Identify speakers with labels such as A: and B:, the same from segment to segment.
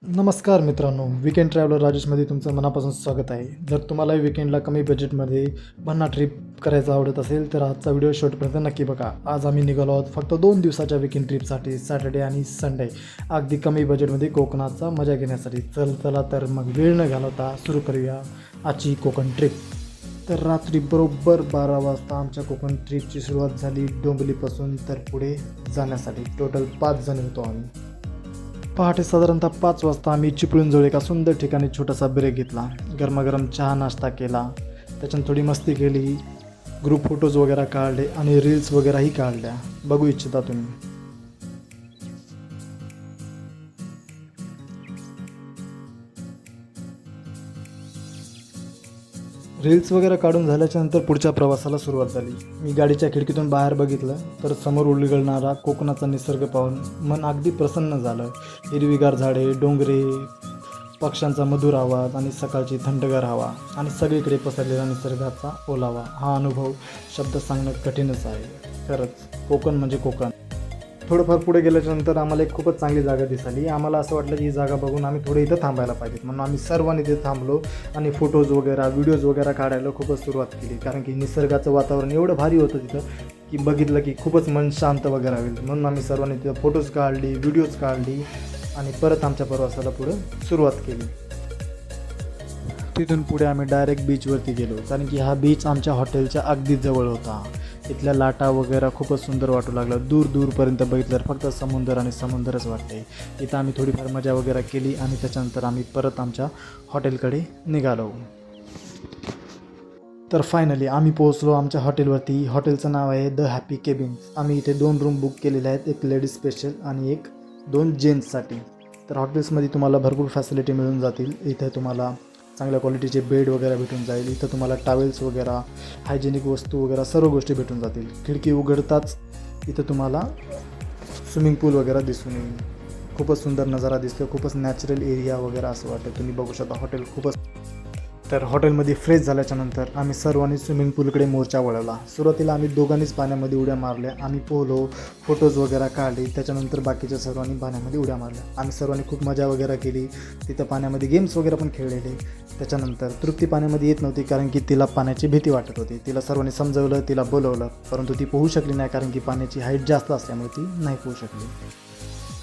A: नमस्कार मित्रांनो, weekend traveller राजेशमध्ये तुमचं मनापासून स्वागत आहे. जर तुम्हालाही विकेंडला कमी बजेटमध्ये भन्नाट ट्रिप करायचं आवडत असेल तर आजचा व्हिडिओ शेवटपर्यंत नक्की बघा. आज आम्ही निघालो आहोत फक्त 2 दिवसाच्या विकेंड ट्रिपसाठी, सॅटर्डे आणि संडे. अगदी कमी बजेटमध्ये कोकणाचा मजा घेण्यासाठी. चला तर मग वेळ न घालवता सुरू करूया आजची कोकण ट्रिप. तर रात्री बरोबर 12 वाजता आमच्या कोकण ट्रिपची सुरुवात झाली. डोंबिवलीपासून तर पुढे जाण्यासाठी टोटल 5 जण होतो आम्ही. पहाटे साधारणतः 5 वाजता आम्ही चिपळूणजवळ एका सुंदर ठिकाणी छोटासा ब्रेक घेतला. गरमागरम चहा नाश्ता केला, त्याच्यानं थोडी मस्ती केली, ग्रुप फोटोज वगैरे काढले आणि रील्स वगैरेही काढल्या. बघू इच्छिता तुम्ही. रील्स वगैरे काढून झाल्याच्यानंतर पुढच्या प्रवासाला सुरुवात झाली. मी गाडीच्या खिडकीतून बाहेर बघितलं तर समोर उलगडणारा कोकणाचा निसर्ग पाहून मन अगदी प्रसन्न झालं. हिरवीगार झाडे, डोंगरे, पक्ष्यांचा मधुर आवाज आणि सकाळची थंडगार हवा आणि सगळीकडे पसरलेला निसर्गाचा ओलावा. हा अनुभव शब्द सांगणं कठीणच आहे. खरंच कोकण म्हणजे कोकण. थोडंफार पुढे गेल्याच्यानंतर आम्हाला एक खूपच चांगली जागा दिसली. आम्हाला असं वाटलं की ही जागा बघून आम्ही थोडं इथं थांबायला पाहिजेत, म्हणून आम्ही सर्वांनी तिथे थांबलो आणि फोटोज वगैरे व्हिडिओज वगैरे काढायला खूपच सुरुवात केली. कारण की निसर्गाचं वातावरण एवढं भारी होतं तिथं की बघितलं की खूपच मन शांत वगैरे होईल. म्हणून आम्ही सर्वांनी तिथं फोटोज काढली, व्हिडिओज काढली आणि परत आमच्या प्रवासाला पुढे सुरुवात केली. तिथून पुढे आम्ही डायरेक्ट बीचवरती गेलो, कारण की हा बीच आमच्या हॉटेलच्या अगदी जवळ होता. इथल्या लाटा वगैरे खूपच सुंदर वाटू लागलं. दूरपर्यंत बघितलं फक्त समुद्र आणि समुद्रच वाटते. इथं आम्ही थोडीफार मजा वगैरे केली आणि त्याच्यानंतर आम्ही परत आमच्या हॉटेलकडे निघालो. तर फायनली आम्ही पोहोचलो आमच्या हॉटेलवरती. हॉटेलचं नाव आहे द हॅपी केबिन्स. आम्ही इथे 2 रूम बुक केलेल्या आहेत, एक लेडीज स्पेशल आणि 2 जेंट्ससाठी. तर हॉटेल्समध्ये तुम्हाला भरपूर फॅसिलिटी मिळून जातील. इथे तुम्हाला चांगल्या क्वालिटीचे बेड वगैरे भेटून जाईल. इथं तुम्हाला टॉवेल्स वगैरे, हायजेनिक वस्तू वगैरे सर्व गोष्टी भेटून जातील. खिडकी उघडताच इथं तुम्हाला स्विमिंग पूल वगैरे दिसून येईल. खूपच सुंदर नजारा दिसतो. खूपच नॅचरल एरिया वगैरे असं वाटतं. तुम्ही बघू शकता हॉटेल खूपच. तर हॉटेलमध्ये फ्रेश झाल्याच्यानंतर आम्ही सर्वांनी स्विमिंग पूलकडे मोर्चा वळवला. सुरुवातीला आम्ही दोघांनीच पाण्यामध्ये उड्या मारल्या. आम्ही पोहलो, फोटोज वगैरे काढले. त्याच्यानंतर बाकीच्या सर्वांनी पाण्यामध्ये उड्या मारल्या. आम्ही सर्वांनी खूप मजा वगैरे केली. तिथं पाण्यामध्ये गेम्स वगैरे पण खेळलेले. त्याच्यानंतर तृप्ती पाण्यामध्ये येत नव्हती, कारण की तिला पाण्याची भीती वाटत होती. तिला सर्वांनी समजवलं, तिला बोलवलं, परंतु ती पोहू शकली नाही, कारण की पाण्याची हाईट जास्त असल्यामुळे ती नाही पोहू शकली.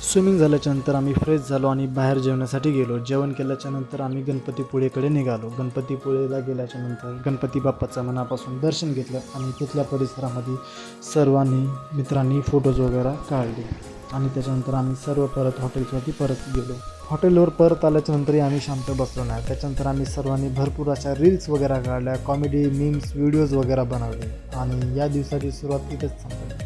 A: स्विमिंग झाल्याच्यानंतर आम्ही फ्रेश झालो आणि बाहेर जेवण्यासाठी गेलो. जेवण केल्याच्यानंतर आम्ही गणपतीपुळेकडे निघालो. गणपतीपुळेला गेल्याच्यानंतर गणपती बाप्पाचं मनापासून दर्शन घेतलं आणि तिथल्या परिसरामध्ये सर्वांनी मित्रांनी फोटोज वगैरे काढले आणि त्याच्यानंतर आम्ही सर्व परत हॉटेल्सवरती परत गेलो. हॉटेलवर परत आल्याच्यानंतरही आम्ही शांत बसलो नाही. त्याच्यानंतर आम्ही सर्वांनी भरपूर अशा रील्स वगैरे काढल्या, कॉमेडी, मीम्स, व्हिडिओज वगैरे बनवले आणि या दिवसाची सुरुवात इथंच संपली.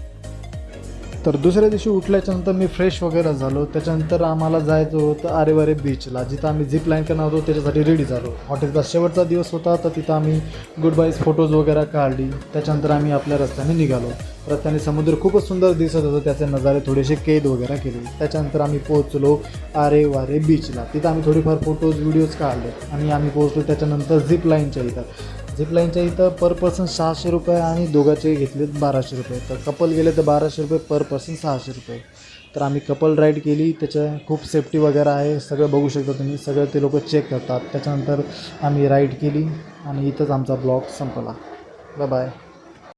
A: तर दुसऱ्या दिवशी उठल्याच्यानंतर मी फ्रेश वगैरे झालो. त्याच्यानंतर आम्हाला जायचं होतं आरेवारे बीचला, जिथं आम्ही झिप लाईन करणार होतो. त्याच्यासाठी रेडी झालो. हॉटेलचा शेवटचा दिवस होता, तर तिथं आम्ही गुड बाईज फोटोज वगैरे काढली. त्याच्यानंतर आम्ही आपल्या रस्त्याने निघालो. रस्त्याने समुद्र खूपच सुंदर दिसत होतं. त्याचे नजारे थोडेसे कैद वगैरे केले. त्याच्यानंतर आम्ही पोहोचलो आरेवारे बीचला. तिथं आम्ही थोडीफार फोटोज व्हिडिओज काढले आणि आम्ही पोहोचलो त्याच्यानंतर झिप लाईनच्या इथं. झिप लाईनच्या इथं पर पर्सन 600 रुपये आणि दोघांचे घेतलेत 1200 रुपये. तर कपल गेले तर 1200 रुपये, पर पर्सन 600 रुपये. तर आम्ही कपल राईड केली. त्याच्या खूप सेफ्टी वगैरे आहे, सगळं बघू शकता तुम्ही. सगळं ते लोक चेक करतात. त्याच्यानंतर आम्ही राईड केली आणि इथंच आमचा ब्लॉग संपला. Bye bye.